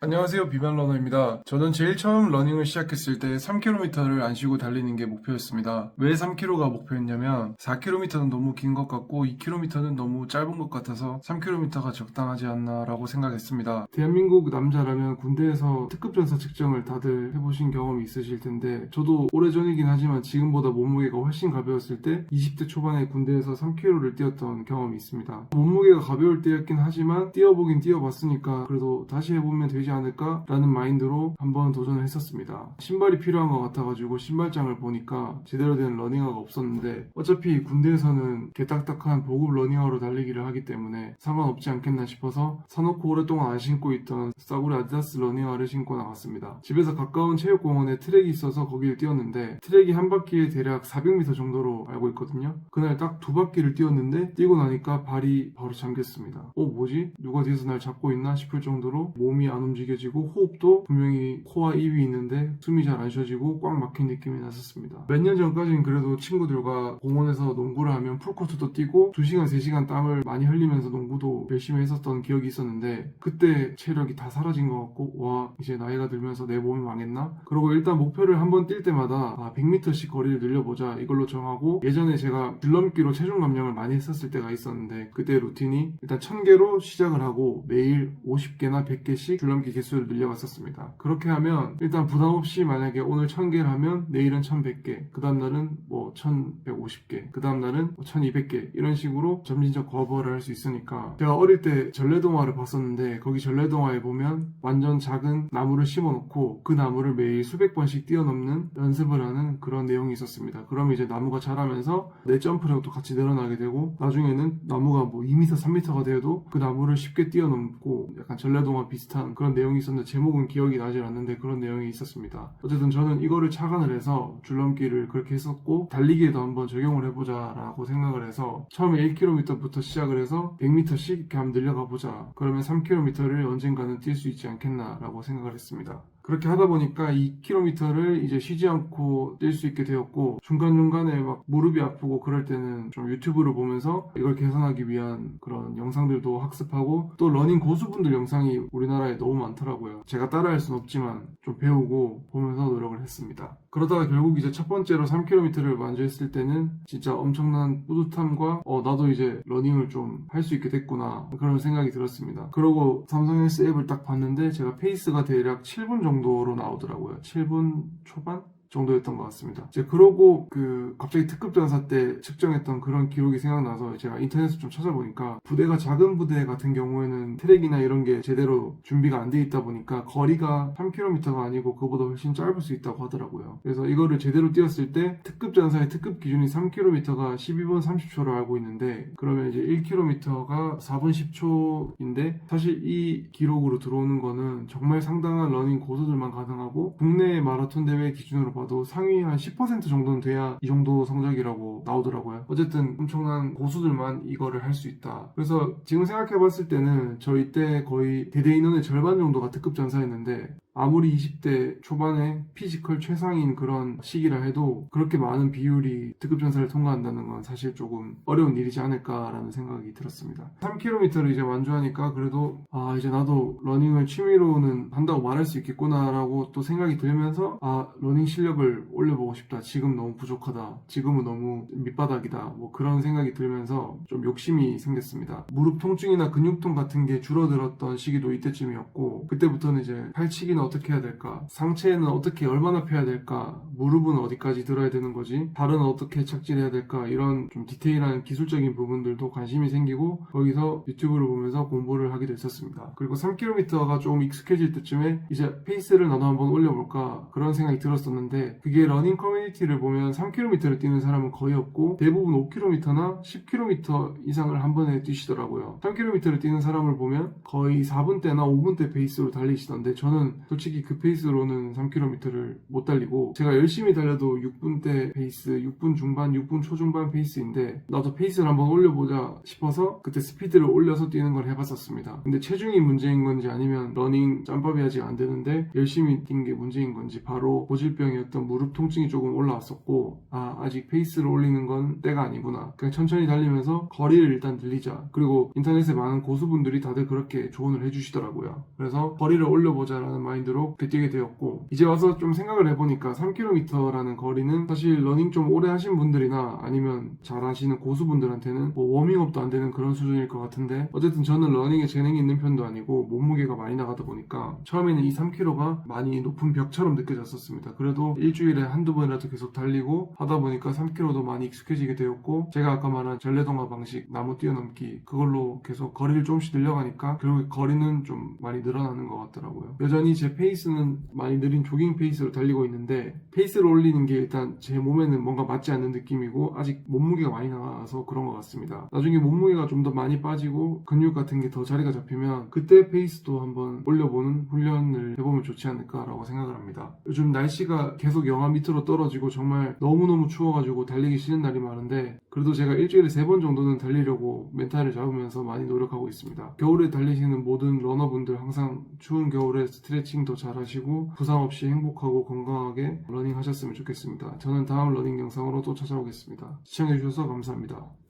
안녕하세요. 비만러너입니다. 저는 제일 처음 러닝을 시작했을 때 3km를 안 쉬고 달리는 게 목표였습니다. 왜 3km가 목표였냐면 4km는 너무 긴 것 같고 2km는 너무 짧은 것 같아서 3km가 적당하지 않나 라고 생각했습니다. 대한민국 남자라면 군대에서 특급 전사 측정을 다들 해보신 경험이 있으실 텐데 저도 오래전이긴 하지만 지금보다 몸무게가 훨씬 가벼웠을 때 20대 초반에 군대에서 3km를 뛰었던 경험이 있습니다. 몸무게가 가벼울 때였긴 하지만 뛰어보긴 뛰어봤으니까 그래도 다시 해보면 되지 않을까라는 마인드로 한번 도전을 했었습니다. 신발이 필요한 것 같아가지고 신발장을 보니까 제대로 된 러닝화가 없었는데 어차피 군대에서는 개딱딱한 보급 러닝화로 달리기를 하기 때문에 상관없지 않겠나 싶어서 사놓고 오랫동안 안 신고 있던 싸구려 아디다스 러닝화를 신고 나갔습니다. 집에서 가까운 체육공원에 트랙이 있어서 거기를 뛰었는데 트랙이 한 바퀴에 대략 400m 정도로 알고 있거든요. 그날 딱 두 바퀴를 뛰었는데 뛰고 나니까 발이 바로 잠겼습니다. 뭐지? 누가 뒤에서 날 잡고 있나 싶을 정도로 몸이 안 움직여지고 호흡도 분명히 코와 입이 있는데 숨이 잘 안 쉬어지고 꽉 막힌 느낌이 났었습니다. 몇 년 전까지는 그래도 친구들과 공원에서 농구를 하면 풀코트도 뛰고 2시간 3시간 땀을 많이 흘리면서 농구도 열심히 했었던 기억이 있었는데 그때 체력이 다 사라진 것 같고 와 이제 나이가 들면서 내 몸이 망했나? 그리고 일단 목표를 한번 뛸 때마다 100m씩 거리를 늘려보자 이걸로 정하고 예전에 제가 줄넘기로 체중 감량을 많이 했었을 때가 있었는데 그때 루틴이 일단 1000개로 시작을 하고 매일 50개나 100개씩 줄넘기 개수를 늘려갔었습니다. 그렇게 하면 일단 부담없이 만약에 오늘 1000개를 하면 내일은 1100개 그 다음날은 1150개 그 다음날은 1200개 이런 식으로 점진적 과부하를 할 수 있으니까 제가 어릴 때 전래동화를 봤었는데 거기 전래동화에 보면 완전 작은 나무를 심어놓고 그 나무를 매일 수백 번씩 뛰어넘는 연습을 하는 그런 내용이 있었습니다. 그럼 이제 나무가 자라면서 내 점프력도 같이 늘어나게 되고 나중에는 나무가 2m, 3m가 되어도 그 나무를 쉽게 뛰어넘고 약간 전래동화 비슷한 그런 내용이 있었는데 제목은 기억이 나질 않는데 그런 내용이 있었습니다. 어쨌든 저는 이거를 착안을 해서 줄넘기를 그렇게 했었고 달리기에도 한번 적용을 해보자 라고 생각을 해서 처음에 1km부터 시작을 해서 100m씩 이렇게 한번 늘려가 보자. 그러면 3km를 언젠가는 뛸 수 있지 않겠나 라고 생각을 했습니다. 그렇게 하다 보니까 2km를 이제 쉬지 않고 뛸 수 있게 되었고 중간중간에 막 무릎이 아프고 그럴 때는 좀 유튜브를 보면서 이걸 개선하기 위한 그런 영상들도 학습하고 또 러닝 고수분들 영상이 우리나라에 너무 많더라고요. 제가 따라할 순 없지만 좀 배우고 보면서 노력을 했습니다. 그러다가 결국 이제 첫 번째로 3km를 먼저 했을 때는 진짜 엄청난 뿌듯함과 나도 이제 러닝을 좀 할 수 있게 됐구나 그런 생각이 들었습니다. 그러고 삼성 헬스 앱을 딱 봤는데 제가 페이스가 대략 7분 정도로 나오더라고요. 7분 초반? 정도였던 것 같습니다. 이제 그러고 갑자기 특급 전사 때 측정했던 그런 기록이 생각나서 제가 인터넷을 좀 찾아보니까 부대가 작은 부대 같은 경우에는 트랙이나 이런 게 제대로 준비가 안 돼 있다 보니까 거리가 3km가 아니고 그보다 훨씬 짧을 수 있다고 하더라고요. 그래서 이거를 제대로 뛰었을 때 특급 전사의 특급 기준이 3km가 12분 30초로 알고 있는데 그러면 이제 1km가 4분 10초인데 사실 이 기록으로 들어오는 거는 정말 상당한 러닝 고수들만 가능하고 국내 마라톤 대회 기준으로 봐도 상위 한 10% 정도는 돼야 이 정도 성적이라고 나오더라고요. 어쨌든 엄청난 고수들만 이거를 할 수 있다. 그래서 지금 생각해봤을 때는 저희 때 거의 대대 인원의 절반 정도가 특급 전사였는데 아무리 20대 초반에 피지컬 최상인 그런 시기라 해도 그렇게 많은 비율이 특급 전사를 통과한다는 건 사실 조금 어려운 일이지 않을까라는 생각이 들었습니다. 3km를 이제 완주하니까 그래도 이제 나도 러닝을 취미로는 한다고 말할 수 있겠구나 라고 또 생각이 들면서 러닝 실력을 올려보고 싶다. 지금 너무 부족하다. 지금은 너무 밑바닥이다. 그런 생각이 들면서 좀 욕심이 생겼습니다. 무릎 통증이나 근육통 같은 게 줄어들었던 시기도 이때쯤이었고 그때부터는 이제 팔치기는 어떻게 해야 될까? 상체는 어떻게 얼마나 펴야 될까? 무릎은 어디까지 들어야 되는 거지? 발은 어떻게 착지해야 될까? 이런 좀 디테일한 기술적인 부분들도 관심이 생기고 거기서 유튜브를 보면서 공부를 하게 됐었습니다. 그리고 3km가 좀 익숙해질 때쯤에 이제 페이스를 나도 한번 올려볼까? 그런 생각이 들었었는데 그게 러닝 커뮤니티를 보면 3km를 뛰는 사람은 거의 없고 대부분 5km나 10km 이상을 한 번에 뛰시더라고요. 3km를 뛰는 사람을 보면 거의 4분대나 5분대 페이스로 달리시던데 저는 솔직히 그 페이스로는 3km를 못 달리고 제가 열심히 달려도 6분대 페이스, 6분 중반, 6분 초중반 페이스인데 나도 페이스를 한번 올려보자 싶어서 그때 스피드를 올려서 뛰는 걸 해봤었습니다. 근데 체중이 문제인 건지 아니면 러닝 짬밥이 아직 안 되는데 열심히 뛴 게 문제인 건지 바로 고질병이었던 무릎 통증이 조금 올라왔었고 아직 페이스를 올리는 건 때가 아니구나. 그냥 천천히 달리면서 거리를 일단 늘리자. 그리고 인터넷에 많은 고수분들이 다들 그렇게 조언을 해주시더라고요. 그래서 거리를 올려보자라는 마인드로 그때 뛰게 되었고 이제 와서 좀 생각을 해보니까 3km라는 거리는 사실 러닝 좀 오래 하신 분들이나 아니면 잘 하시는 고수분들한테는 뭐 워밍업도 안 되는 그런 수준일 것 같은데 어쨌든 저는 러닝에 재능이 있는 편도 아니고 몸무게가 많이 나가다 보니까 처음에는 이 3km가 많이 높은 벽처럼 느껴졌었습니다. 그래도 일주일에 한두 번이라도 계속 달리고 하다 보니까 3km도 많이 익숙해지게 되었고 제가 아까 말한 전래동화 방식 나무 뛰어넘기 그걸로 계속 거리를 조금씩 늘려가니까 결국 거리는 좀 많이 늘어나는 것 같더라고요. 여전히 제 페이스는 많이 느린 조깅 페이스로 달리고 있는데 페이스를 올리는 게 일단 제 몸에는 뭔가 맞지 않는 느낌이고 아직 몸무게가 많이 나와서 그런 것 같습니다. 나중에 몸무게가 좀 더 많이 빠지고 근육 같은 게 더 자리가 잡히면 그때 페이스도 한번 올려보는 훈련을 해보면 좋지 않을까라고 생각을 합니다. 요즘 날씨가 계속 영하 밑으로 떨어지고 정말 너무너무 추워가지고 달리기 싫은 날이 많은데 그래도 제가 일주일에 3번 정도는 달리려고 멘탈을 잡으면서 많이 노력하고 있습니다. 겨울에 달리시는 모든 러너분들 항상 추운 겨울에 스트레칭도 잘 하시고 부상 없이 행복하고 건강하게 러닝 하셨으면 좋겠습니다. 저는 다음 러닝 영상으로 또 찾아오겠습니다. 시청해주셔서 감사합니다.